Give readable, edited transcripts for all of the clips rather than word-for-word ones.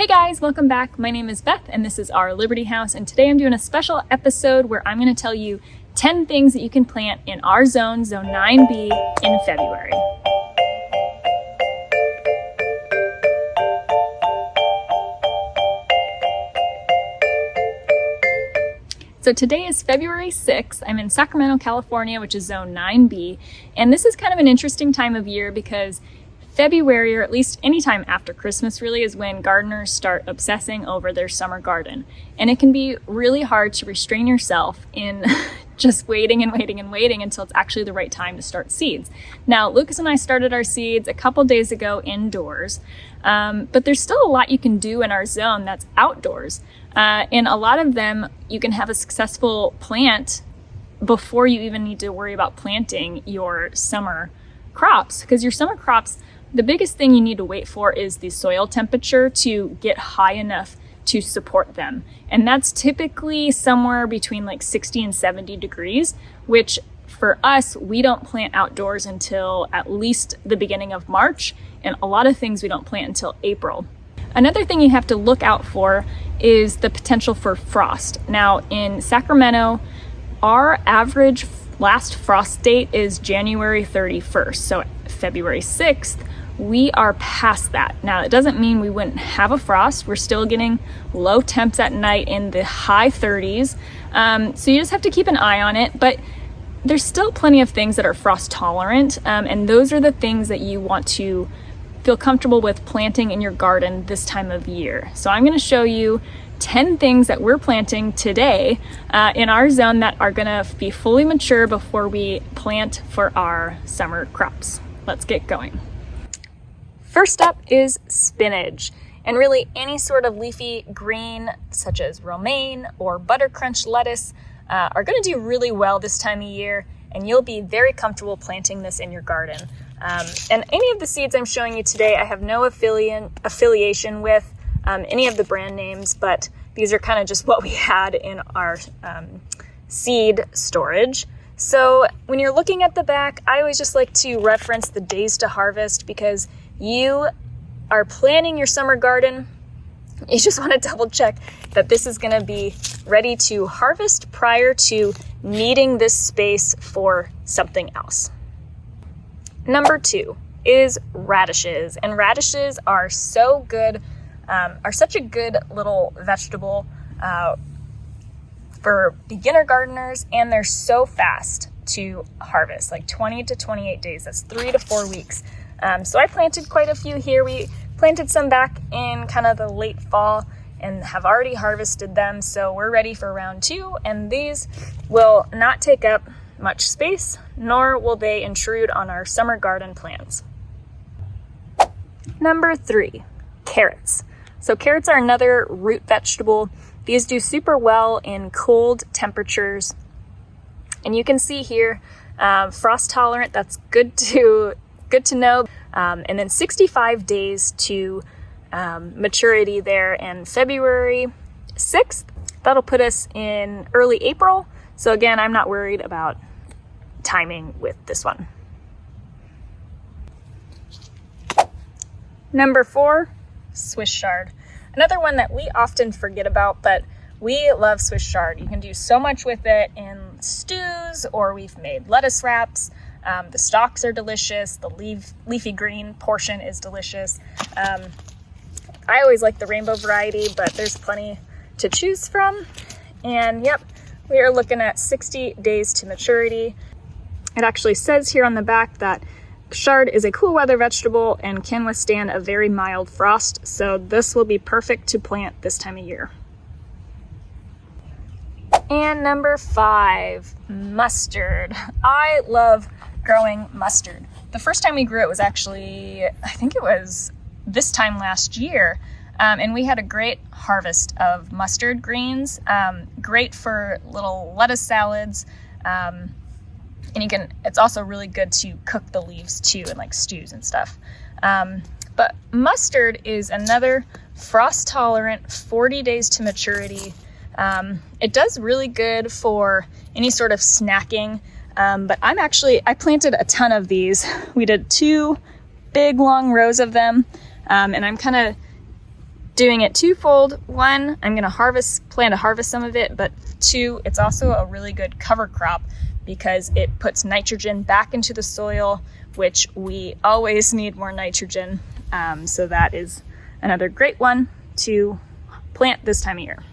Hey guys, welcome back. My name is Beth and this is our Liberty House, and today I'm doing a special episode where I'm going to tell you 10 things that you can plant in our zone, Zone 9B, in February. So today is February 6th. I'm in Sacramento, California, which is Zone 9B, and this is kind of an interesting time of year because February, or at least any time after Christmas really, is when gardeners start obsessing over their summer garden. And it can be really hard to restrain yourself in just waiting until it's actually the right time to start seeds. Now, Lucas and I started our seeds a couple days ago indoors, but there's still a lot you can do in our zone that's outdoors. And a lot of them, you can have a successful plant before you even need to worry about planting your summer crops, because your summer crops, the biggest thing you need to wait for is the soil temperature to get high enough to support them. And that's typically somewhere between like 60 and 70 degrees, which for us, we don't plant outdoors until at least the beginning of March. And a lot of things we don't plant until April. Another thing you have to look out for is the potential for frost. Now in Sacramento, our average last frost date is January 31st. So February 6th, we are past that. Now, it doesn't mean we wouldn't have a frost. We're still getting low temps at night in the high 30s. So you just have to keep an eye on it, but there's still plenty of things that are frost tolerant. And those are the things that you want to feel comfortable with planting in your garden this time of year. So I'm gonna show you 10 things that we're planting today in our zone that are gonna be fully mature before we plant for our summer crops. Let's get going. First up is spinach, and really any sort of leafy green such as romaine or butter crunch lettuce are going to do really well this time of year, and you'll be very comfortable planting this in your garden. And any of the seeds I'm showing you today, I have no affiliation with any of the brand names, but these are kind of just what we had in our seed storage. So when you're looking at the back, I always just like to reference the days to harvest, because you are planning your summer garden. You just want to double check that this is going to be ready to harvest prior to needing this space for something else. Number 2 is radishes, and radishes are so good, are such a good little vegetable for beginner gardeners, and they're so fast to harvest, like 20 to 28 days. That's 3 to 4 weeks. So I planted quite a few here. We planted some back in kind of the late fall and have already harvested them. So we're ready for round 2, and these will not take up much space, nor will they intrude on our summer garden plans. Number 3, carrots. So carrots are another root vegetable. These do super well in cold temperatures. And you can see here, frost tolerant, that's good to know. And then 65 days to maturity there, and February 6th, that'll put us in early April. So again, I'm not worried about timing with this one. Number 4, Swiss chard. Another one that we often forget about, but we love Swiss chard. You can do so much with it in stews, or we've made lettuce wraps. The stalks are delicious. The leafy green portion is delicious. I always like the rainbow variety, but there's plenty to choose from. And yep, we are looking at 60 days to maturity. It actually says here on the back that chard is a cool weather vegetable and can withstand a very mild frost. So this will be perfect to plant this time of year. And number 5, mustard. I love growing mustard. The first time we grew it was actually, I think it was this time last year, and we had a great harvest of mustard greens. Great for little lettuce salads, and it's also really good to cook the leaves too in like stews and stuff. But mustard is another frost tolerant, 40 days to maturity. It does really good for any sort of snacking. But I planted a ton of these. We did 2 big long rows of them. And I'm kind of doing it twofold. One, I'm gonna plan to harvest some of it, but two, it's also a really good cover crop because it puts nitrogen back into the soil, which we always need more nitrogen. So that is another great one to plant this time of year.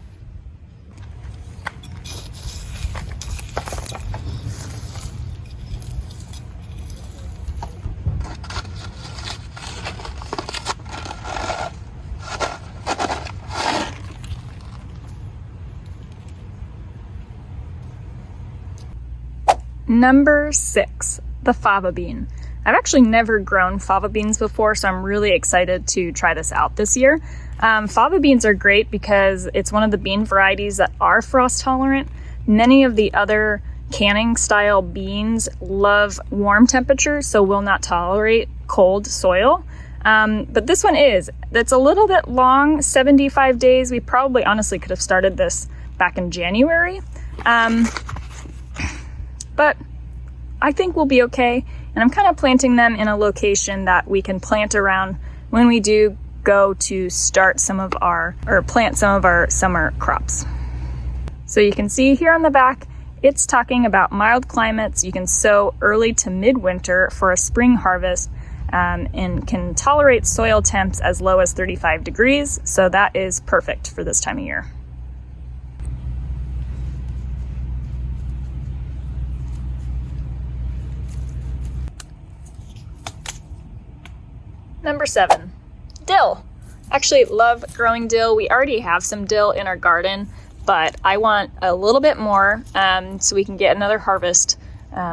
Number 6, the fava bean. I've actually never grown fava beans before, so I'm really excited to try this out this year. Fava beans are great because it's one of the bean varieties that are frost tolerant. Many of the other canning style beans love warm temperatures, so will not tolerate cold soil. But this one is. It's a little bit long, 75 days. We probably honestly could have started this back in January. But I think we'll be okay. And I'm kind of planting them in a location that we can plant around when we do go to plant some of our summer crops. So you can see here on the back, it's talking about mild climates. You can sow early to midwinter for a spring harvest, and can tolerate soil temps as low as 35 degrees. So that is perfect for this time of year. Number 7, dill. Actually love growing dill. We already have some dill in our garden, but I want a little bit more so we can get another harvest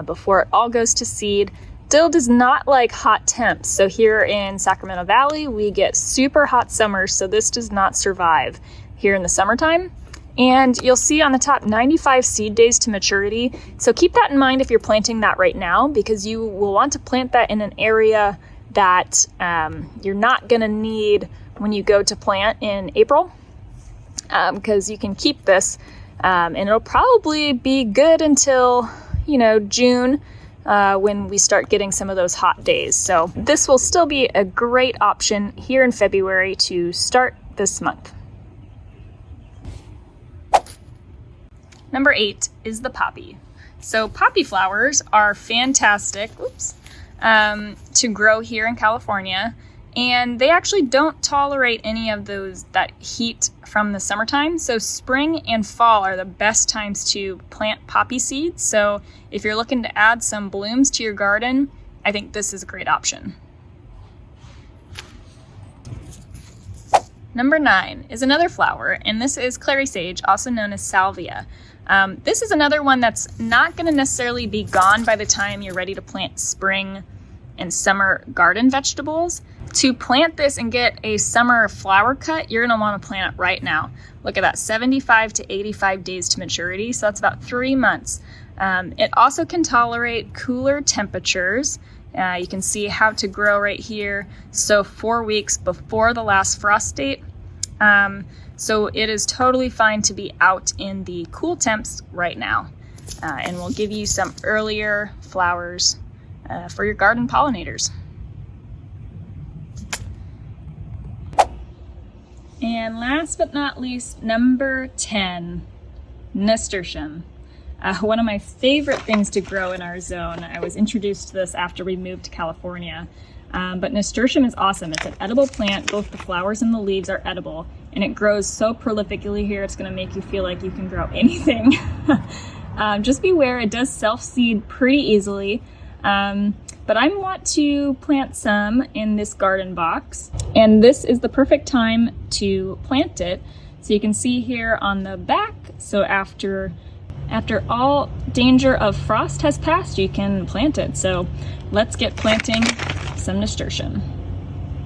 before it all goes to seed. Dill does not like hot temps. So here in Sacramento Valley, we get super hot summers, so this does not survive here in the summertime. And you'll see on the top 95 seed days to maturity. So keep that in mind if you're planting that right now, because you will want to plant that in an area that you're not gonna need when you go to plant in April, because you can keep this and it'll probably be good until, June when we start getting some of those hot days. So this will still be a great option here in February to start this month. Number 8 is the poppy. So poppy flowers are fantastic. To grow here in California, and they actually don't tolerate any of that heat from the summertime. So spring and fall are the best times to plant poppy seeds. So if you're looking to add some blooms to your garden, I think this is a great option. Number 9 is another flower, and this is clary sage, also known as Salvia. This is another one that's not going to necessarily be gone by the time you're ready to plant spring and summer garden vegetables. To plant this and get a summer flower cut, you're going to want to plant it right now. Look at that, 75 to 85 days to maturity, so that's about 3 months. It also can tolerate cooler temperatures. You can see how to grow right here. So 4 weeks before the last frost date. So it is totally fine to be out in the cool temps right now. And we'll give you some earlier flowers for your garden pollinators. And last but not least, number 10, Nasturtium. One of my favorite things to grow in our zone. I was introduced to this after we moved to California. But Nasturtium is awesome. It's an edible plant. Both the flowers and the leaves are edible, and it grows so prolifically here, it's gonna make you feel like you can grow anything. Just beware, it does self-seed pretty easily. But I want to plant some in this garden box, and this is the perfect time to plant it. So you can see here on the back, so after all danger of frost has passed, you can plant it. So let's get planting some nasturtium.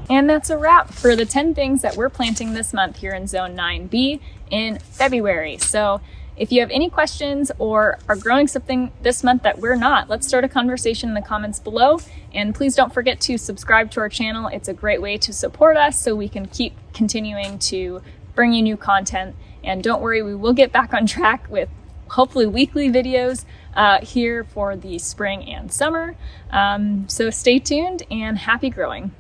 And that's a wrap for the 10 things that we're planting this month here in Zone 9B in February. So if you have any questions or are growing something this month that we're not, let's start a conversation in the comments below. And please don't forget to subscribe to our channel. It's a great way to support us so we can keep continuing to bring you new content. And don't worry, we will get back on track with hopefully weekly videos here for the spring and summer. So stay tuned and happy growing.